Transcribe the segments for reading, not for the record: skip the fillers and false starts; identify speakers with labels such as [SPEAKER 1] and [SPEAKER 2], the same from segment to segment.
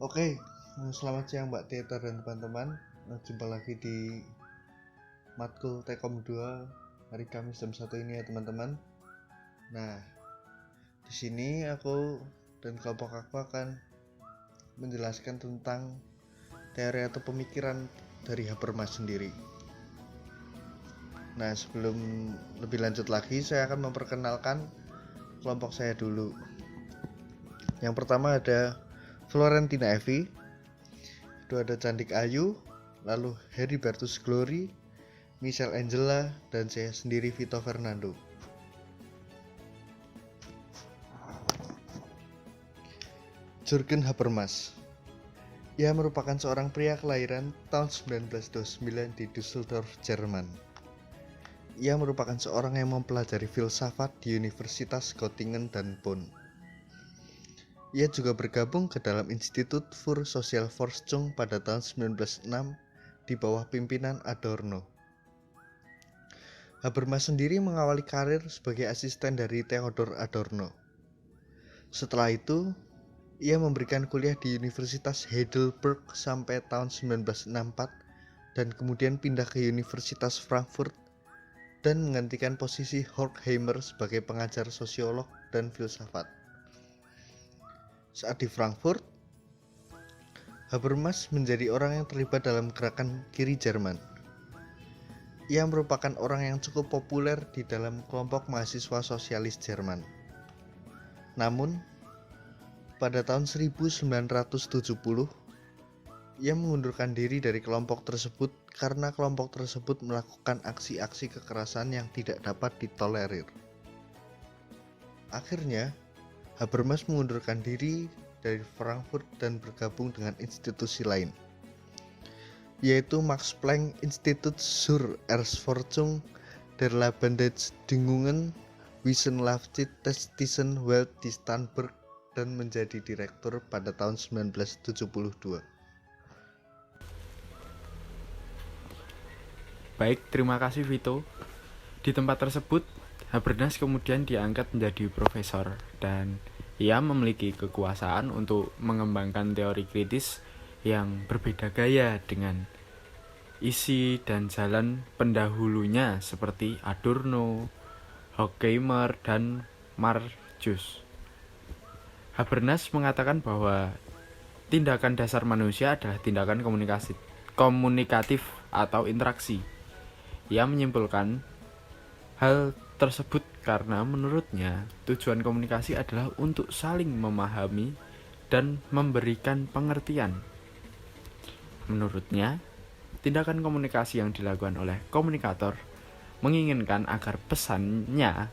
[SPEAKER 1] Oke, selamat siang Mbak Teta dan teman-teman. Jumpa lagi di Matkul Tekom 2 hari Kamis jam 1 ini ya teman-teman. Nah, di sini aku dan kelompok aku akan menjelaskan tentang teori atau pemikiran dari Habermas sendiri. Nah, sebelum lebih lanjut lagi, saya akan memperkenalkan kelompok saya dulu. Yang pertama ada Florentina Evi, kedua ada Candik Ayu, lalu Heribertus Glory, Michelle Angela, dan saya sendiri Vito Fernando. Jürgen Habermas. Ia merupakan seorang pria kelahiran tahun 1929 di Düsseldorf, Jerman. Ia merupakan seorang yang mempelajari filsafat di Universitas Göttingen dan Bonn. Ia juga bergabung ke dalam Institut für Sozialforschung pada tahun 1906 di bawah pimpinan Adorno. Habermas sendiri mengawali karir sebagai asisten dari Theodor Adorno. Setelah itu, ia memberikan kuliah di Universitas Heidelberg sampai tahun 1964 dan kemudian pindah ke Universitas Frankfurt dan menggantikan posisi Horkheimer sebagai pengajar sosiolog dan filsafat. Saat di Frankfurt, Habermas menjadi orang yang terlibat dalam gerakan kiri Jerman. Ia merupakan orang yang cukup populer di dalam kelompok mahasiswa sosialis Jerman. Namun, pada tahun 1970, ia mengundurkan diri dari kelompok tersebut karena kelompok tersebut melakukan aksi-aksi kekerasan yang tidak dapat ditolerir. Akhirnya, Habermas mengundurkan diri dari Frankfurt dan bergabung dengan institusi lain, yaitu Max Planck Institut zur Erforschung der Lebendigungen Wissenschaftlichen Welt di Stanford dan menjadi direktur pada tahun 1972.
[SPEAKER 2] Baik, terima kasih Vito. Di tempat tersebut, Habermas kemudian diangkat menjadi profesor dan ia memiliki kekuasaan untuk mengembangkan teori kritis yang berbeda gaya dengan isi dan jalan pendahulunya seperti Adorno, Horkheimer, dan Marcuse. Habermas mengatakan bahwa tindakan dasar manusia adalah tindakan komunikatif atau interaksi. Ia menyimpulkan hal tersebut karena menurutnya tujuan komunikasi adalah untuk saling memahami dan memberikan pengertian. Menurutnya, tindakan komunikasi yang dilakukan oleh komunikator menginginkan agar pesannya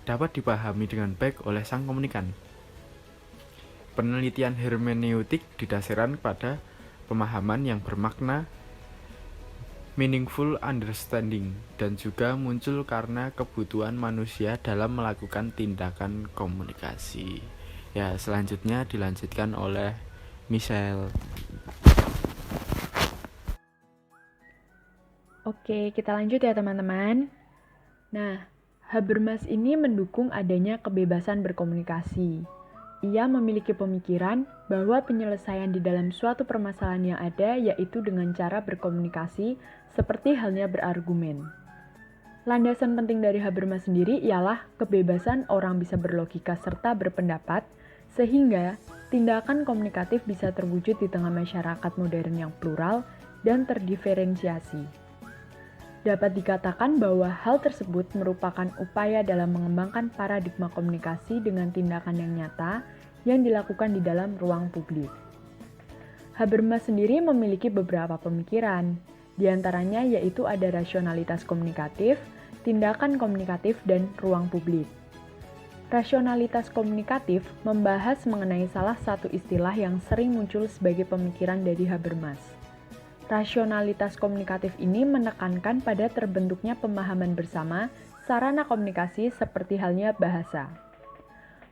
[SPEAKER 2] dapat dipahami dengan baik oleh sang komunikan. Penelitian hermeneutik didasarkan pada pemahaman yang bermakna meaningful understanding dan juga muncul karena kebutuhan manusia dalam melakukan tindakan komunikasi. Ya, selanjutnya dilanjutkan oleh Michelle.
[SPEAKER 3] Oke, kita lanjut ya teman-teman. Nah, Habermas ini mendukung adanya kebebasan berkomunikasi. Ia memiliki pemikiran bahwa penyelesaian di dalam suatu permasalahan yang ada yaitu dengan cara berkomunikasi seperti halnya berargumen. Landasan penting dari Habermas sendiri ialah kebebasan orang bisa berlogika serta berpendapat, sehingga tindakan komunikatif bisa terwujud di tengah masyarakat modern yang plural dan terdiferensiasi. Dapat dikatakan bahwa hal tersebut merupakan upaya dalam mengembangkan paradigma komunikasi dengan tindakan yang nyata yang dilakukan di dalam ruang publik. Habermas sendiri memiliki beberapa pemikiran, di antaranya yaitu ada rasionalitas komunikatif, tindakan komunikatif, dan ruang publik. Rasionalitas komunikatif membahas mengenai salah satu istilah yang sering muncul sebagai pemikiran dari Habermas. Rasionalitas komunikatif ini menekankan pada terbentuknya pemahaman bersama sarana komunikasi seperti halnya bahasa.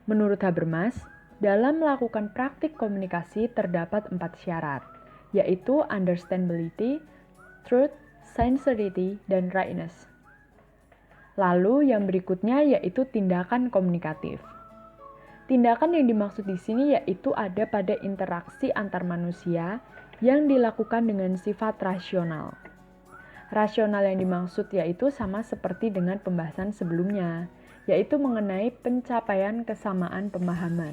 [SPEAKER 3] Menurut Habermas, dalam melakukan praktik komunikasi terdapat 4 syarat, yaitu understandability, truth, sincerity, dan rightness. Lalu yang berikutnya yaitu tindakan komunikatif. Tindakan yang dimaksud di sini yaitu ada pada interaksi antar manusia yang dilakukan dengan sifat rasional. Rasional yang dimaksud yaitu sama seperti dengan pembahasan sebelumnya, yaitu mengenai pencapaian kesamaan pemahaman.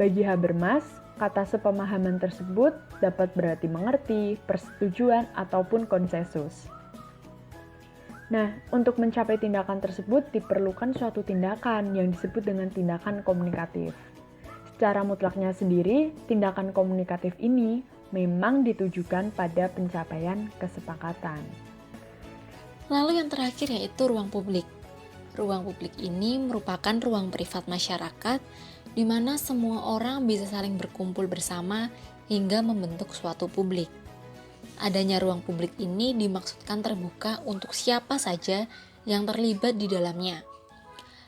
[SPEAKER 3] Bagi Habermas, kata sepemahaman tersebut dapat berarti mengerti, persetujuan, ataupun konsensus. Nah, untuk mencapai tindakan tersebut diperlukan suatu tindakan yang disebut dengan tindakan komunikatif. Secara mutlaknya sendiri, tindakan komunikatif ini memang ditujukan pada pencapaian kesepakatan.
[SPEAKER 4] Lalu yang terakhir yaitu ruang publik. Ruang publik ini merupakan ruang privat masyarakat di mana semua orang bisa saling berkumpul bersama hingga membentuk suatu publik. Adanya ruang publik ini dimaksudkan terbuka untuk siapa saja yang terlibat di dalamnya.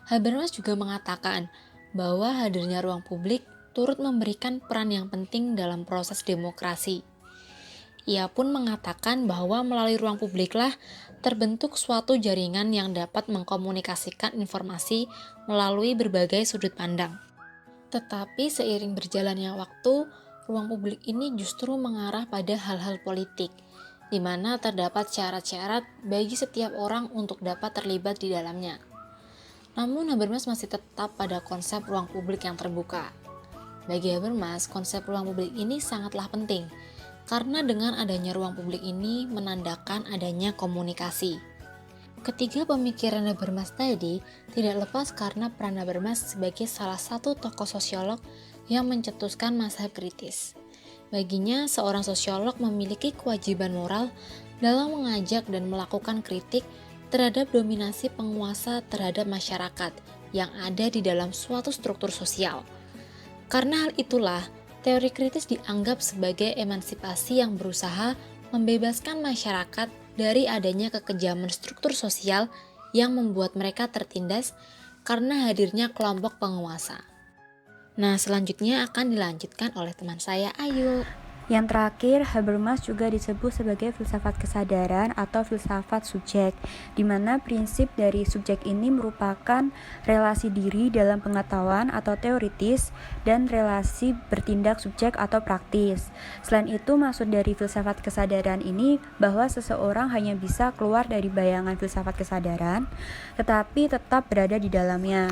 [SPEAKER 4] Habermas juga mengatakan bahwa hadirnya ruang publik turut memberikan peran yang penting dalam proses demokrasi. Ia pun mengatakan bahwa melalui ruang publiklah terbentuk suatu jaringan yang dapat mengkomunikasikan informasi melalui berbagai sudut pandang. Tetapi seiring berjalannya waktu, ruang publik ini justru mengarah pada hal-hal politik, di mana terdapat syarat-syarat bagi setiap orang untuk dapat terlibat di dalamnya. Namun Habermas masih tetap pada konsep ruang publik yang terbuka. Bagi Habermas, konsep ruang publik ini sangatlah penting, karena dengan adanya ruang publik ini menandakan adanya komunikasi. Ketiga pemikiran Habermas tadi tidak lepas karena peran Habermas sebagai salah satu tokoh sosiolog yang mencetuskan mazhab kritis. Baginya, seorang sosiolog memiliki kewajiban moral dalam mengajak dan melakukan kritik terhadap dominasi penguasa terhadap masyarakat yang ada di dalam suatu struktur sosial. Karena hal itulah, teori kritis dianggap sebagai emansipasi yang berusaha membebaskan masyarakat dari adanya kekejaman struktur sosial yang membuat mereka tertindas karena hadirnya kelompok penguasa. Nah, selanjutnya akan dilanjutkan oleh teman saya, Ayu.
[SPEAKER 5] Yang terakhir, Habermas juga disebut sebagai filsafat kesadaran atau filsafat subjek, di mana prinsip dari subjek ini merupakan relasi diri dalam pengetahuan atau teoritis dan relasi bertindak subjek atau praktis. Selain itu, maksud dari filsafat kesadaran ini bahwa seseorang hanya bisa keluar dari bayangan filsafat kesadaran, tetapi tetap berada di dalamnya.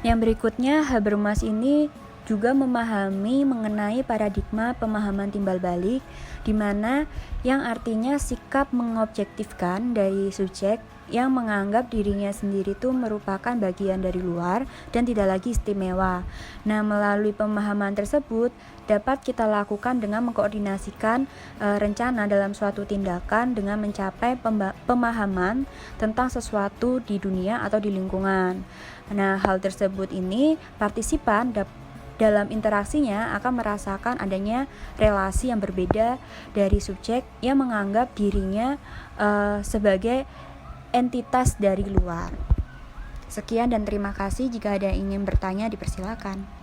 [SPEAKER 5] Yang berikutnya, Habermas ini juga memahami mengenai paradigma pemahaman timbal balik, di mana yang artinya sikap mengobjektifkan dari subjek yang menganggap dirinya sendiri itu merupakan bagian dari luar dan tidak lagi istimewa. Nah, melalui pemahaman tersebut dapat kita lakukan dengan mengkoordinasikan rencana dalam suatu tindakan dengan mencapai pemahaman tentang sesuatu di dunia atau di lingkungan. Nah, hal tersebut ini partisipan dalam interaksinya akan merasakan adanya relasi yang berbeda dari subjek yang menganggap dirinya sebagai entitas dari luar. Sekian dan terima kasih. Jika ada yang ingin bertanya, dipersilakan.